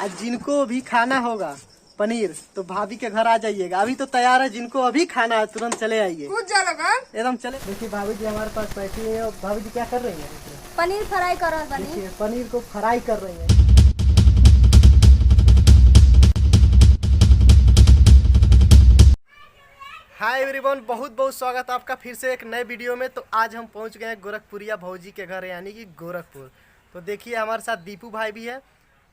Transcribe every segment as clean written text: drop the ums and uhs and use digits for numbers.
आज जिनको भी खाना होगा पनीर तो भाभी के घर आ जाइएगा। अभी तो तैयार है, जिनको अभी खाना है तुरंत चले आइए। एकदम चले। देखिए भाभी जी हमारे पास बैठी है और भाभी जी क्या कर रही है? पनीर फ्राई कर रहा है। देखिए पनीर को फ्राई कर रही है। हाय एवरीवन, बहुत बहुत स्वागत है आपका फिर से एक नए वीडियो में। तो आज हम पहुंच गए हैं गोरखपुरिया भौजी के घर, यानी कि गोरखपुर। तो देखिए हमारे साथ दीपू भाई भी है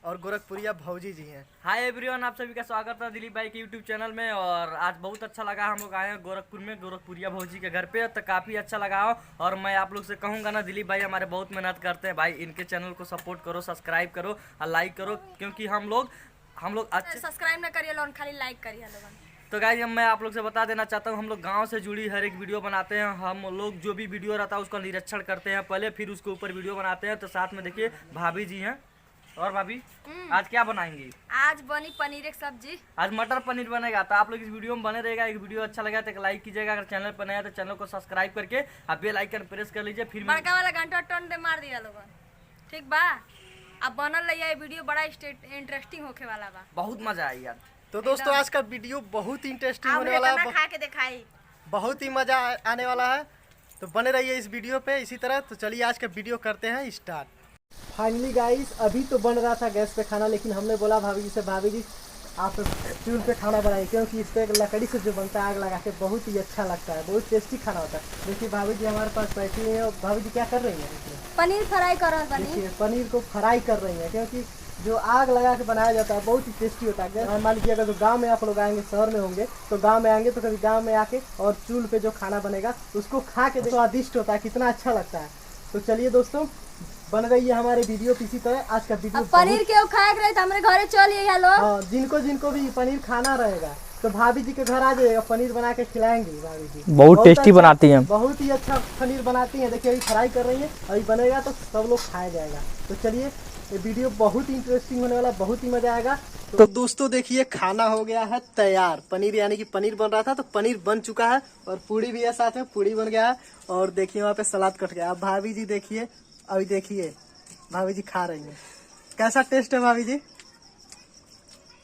और गोरखपुरिया भौजी जी हैं। हाय एवरीवन, आप सभी का स्वागत है दिलीप भाई के यूट्यूब चैनल में। और आज बहुत अच्छा लगा, हम लोग आए हैं गोरखपुर में गोरखपुरिया भौजी के घर पे, तो काफ़ी अच्छा लगा हो। और मैं आप लोग से कहूँगा ना, दिलीप भाई हमारे बहुत मेहनत करते हैं भाई, इनके चैनल को सपोर्ट करो, सब्सक्राइब करो और लाइक करो, क्योंकि हम लोग अच्छे सब्सक्राइब ना करिए लोग, खाली लाइक करिए लोगन। तो गाइस मैं आप लोग से बता देना चाहता हूँ, हम लोग गांव से जुड़ी हर एक वीडियो बनाते हैं। हम लोग जो भी वीडियो रहता है उसका निरीक्षण करते हैं पहले, फिर उसके ऊपर वीडियो बनाते हैं। तो साथ में देखिए भाभी जी हैं। और भाभी आज क्या बनाएंगी? आज बनी पनीर एक सब्जी। आज मटर पनीर बनेगा। तो आप लोग इस वीडियो में बने रहेगा। एक वीडियो अच्छा लगा तो एक लाइक कीजिएगा, अगर चैनल पर नया तो चैनल को सब्सक्राइब करके आप बेल आइकन प्रेस कर लीजिए। फिर बड़का वाला घंटा टन दे मार दिया लोगन, ठीक बा। अब बनल रही वीडियो बड़ा इंटरेस्टिंग होके वाला बा, बहुत मजा आई यार। तो दोस्तों आज का वीडियो बहुत ही इंटरेस्टिंग होने वाला है, खा के दिखाई, बहुत ही मजा आने वाला है। तो बने रहिए इस वीडियो पे इसी तरह। तो चलिए आज का वीडियो करते हैं स्टार्ट। फाइनली गाइस अभी तो बन रहा था गैस पे खाना, लेकिन हमने बोला भाभी जी से, भाभी जी आप चूल्हे पे खाना बनाइए, क्योंकि इस पे लकड़ी से जो बनता है आग लगा के बहुत ही अच्छा लगता है, बहुत टेस्टी खाना होता है। देखिए भाभी जी हमारे पास बैठी है और भाभी जी क्या कर रही है? पनीर फ्राई कर रहा है। देखिए पनीर को फ्राई कर रही है, क्योंकि जो आग लगा के बनाया जाता है बहुत ही टेस्टी होता है। मान लीजिए अगर गांव में आप लोग आएंगे, शहर में होंगे तो गांव में आएंगे तो कभी गांव में आके और चूल्हे पे जो खाना बनेगा उसको खा के स्वादिष्ट होता है, कितना अच्छा लगता है। तो चलिए दोस्तों बन रही है हमारे वीडियो इसी तरह। आज का वीडियो पनीर के खाए रहे तो हमारे घरे चलिए हेलो। हाँ, जिनको भी पनीर खाना रहेगा तो भाभी जी के घर आ जाइएगा, पनीर बना के खिलाएंगे। भाभी जी बहुत टेस्टी बनाती हैं, बहुत ही अच्छा पनीर बनाती हैं। देखिए अभी फ्राई कर रही है, अभी बनेगा तो सब लोग खाया जाएगा। तो चलिए ये वीडियो बहुत ही इंटरेस्टिंग होने वाला, बहुत ही मजा आएगा। तो दोस्तों देखिए खाना हो गया है तैयार। पनीर यानी कि पनीर बन रहा था तो पनीर बन चुका है, और पूड़ी भी है साथ में, पूड़ी बन गया है। और देखिए वहाँ पे सलाद कट गया। अब भाभी जी देखिए, अभी देखिए भाभी जी खा रही है। कैसा टेस्ट है भाभी जी?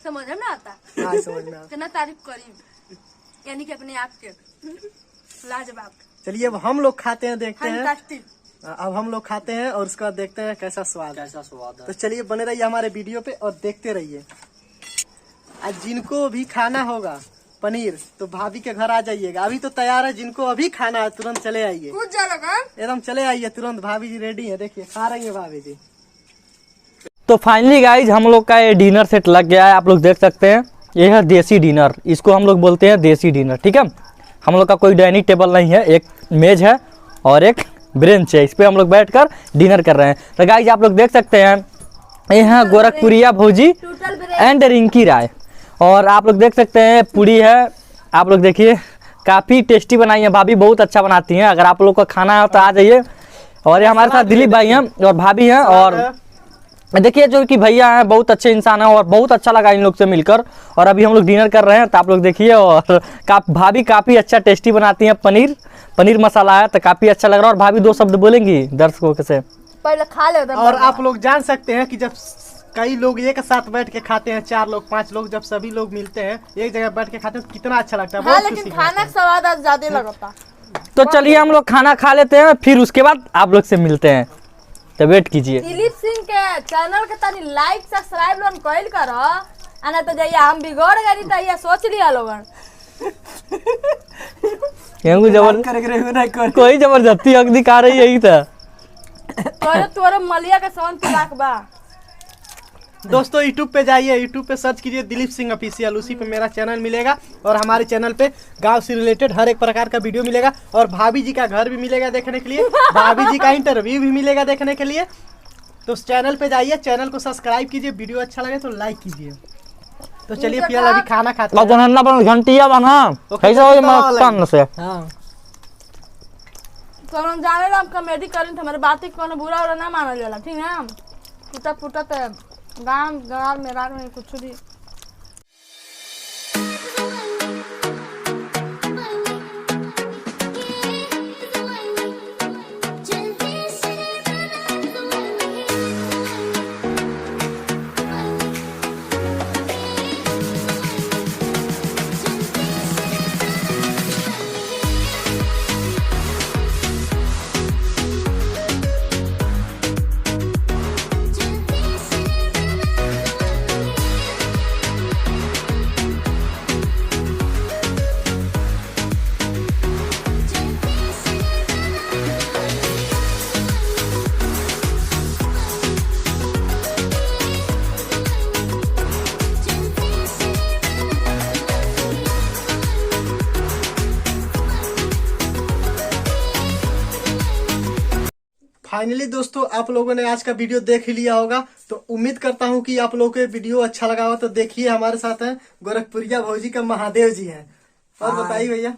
समझ में ना आता, हाँ समझ में आता। कितना तारीफ करी, यानी कि अपने आप के लाजवाब। चलिए अब हम लोग खाते हैं, देखते हैं। फैंटास्टिक। अब हम लोग खाते हैं और उसका देखते हैं कैसा स्वाद है। है। तो चलिए बने रहिए हमारे वीडियो पे और देखते रहिए। आज जिनको भी खाना होगा पनीर तो भाभी के घर आ जाइएगा। अभी तो तैयार है, जिनको अभी खाना है तुरंत चले आइए। एकदम चले आइए तुरंत। भाभी जी रेडी है, देखिए खा रही है भाभी जी। तो फाइनली गाइज हम लोग का ये डिनर सेट लग गया है, आप लोग देख सकते हैं। ये है देसी डिनर, इसको हम लोग बोलते हैं देसी डिनर, ठीक है। हम लोग का कोई डाइनिंग टेबल नहीं है, एक मेज है और एक ब्रेंच है, इस पे हम लोग बैठकर डिनर कर रहे हैं। तो गाइज आप लोग देख सकते हैं, ये है गोरखपुरिया भौजी एंड रिंकी राय। और आप लोग देख सकते हैं पूड़ी है, आप लोग देखिए काफ़ी टेस्टी बनाई है, भाभी बहुत अच्छा बनाती हैं। अगर आप लोग का खाना है तो आ जाइए। और ये हमारे साथ दिलीप भाई हैं और भाभी हैं। और देखिए जो कि भैया हैं, बहुत अच्छे इंसान हैं और बहुत अच्छा लगा इन लोग से मिलकर। और अभी हम लोग डिनर कर रहे हैं, तो आप लोग देखिए। और भाभी काफ़ी अच्छा टेस्टी बनाती हैं, पनीर मसाला है, तो काफ़ी अच्छा लग रहा है। और भाभी 2 शब्द बोलेंगी दर्शकों से? पहले खा ले। और आप लोग जान सकते हैं कि जब कई लोग एक साथ बैठ के खाते हैं, 4 लोग 5 लोग, जब सभी लोग मिलते हैं एक जगह बैठ के खाते हैं तो कितना अच्छा लगता है। हाँ, लेकिन खाना का स्वाद आज ज्यादा लगता। तो चलिए हम लोग खाना खा लेते हैं, फिर उसके बाद आप लोग से मिलते हैं। तो वेट कीजिए। दिलीप सिंह के चैनल के तनी लाइक सब्सक्राइब लोन कइल करो, आना तो जइया हम बिगड़ गई तो ये सोच लिया लोगन। कोई जबरदस्ती हक दिखा रही है, यही था। तोरे मलिया के सोन पिलाक बा। दोस्तों यूट्यूब पे जाइए, यूट्यूब पे सर्च कीजिए दिलीप सिंह ऑफिशियल, उसी पे मेरा चैनल मिलेगा। और हमारे चैनल पे गांव से रिलेटेड हर एक प्रकार का वीडियो मिलेगा, और भाभी जी का घर भी मिलेगा देखने के लिए, भाभी जी का इंटरव्यू भी मिलेगा देखने के लिए। तो उस चैनल पे जाइए, चैनल को सब्सक्राइब कीजिए, वीडियो अच्छा लगे तो लाइक कीजिए। तो चलिए फिलहाल अभी खाना खाते हैं। घंटिया बना कैसा हो से। हाँ तो हम जाने ला कॉमेडी करें, हमारे बात को बुरा और ना माना जाला, ठीक है। टूटा फूटा गाँव गवार मेरा में कुछ भी। फाइनली दोस्तों आप लोगों ने आज का वीडियो देख ही लिया होगा, तो उम्मीद करता हूँ कि आप लोगों को वीडियो अच्छा लगा हो। तो देखिए हमारे साथ हैं गोरखपुरिया भौजी का महादेव जी हैं। और हाँ। बताइए भैया।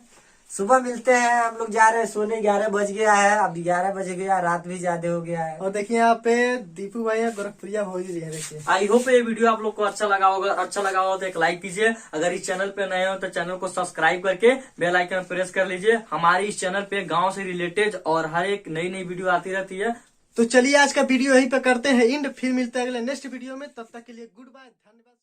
सुबह मिलते हैं, हम लोग जा रहे हैं सोने, 11 बज गया है, अब 11 बज गया, रात भी ज्यादा हो गया है। और देखिए यहाँ पे दीपू भाई है, गोरखपुरिया भौजी जी है। देखिए आई होप ये वीडियो आप लोग को अच्छा लगा होगा। अच्छा लगा हो तो एक लाइक कीजिए। अगर इस चैनल पे नए हो तो चैनल को सब्सक्राइब करके बेल आइकन प्रेस कर लीजिए। हमारी इस चैनल पे गांव से रिलेटेड और हर एक नई नई वीडियो आती रहती है। तो चलिए आज का वीडियो यहीं पे करते हैं एंड, फिर मिलते हैं अगले नेक्स्ट वीडियो में। तब तक के लिए गुड बाय, धन्यवाद।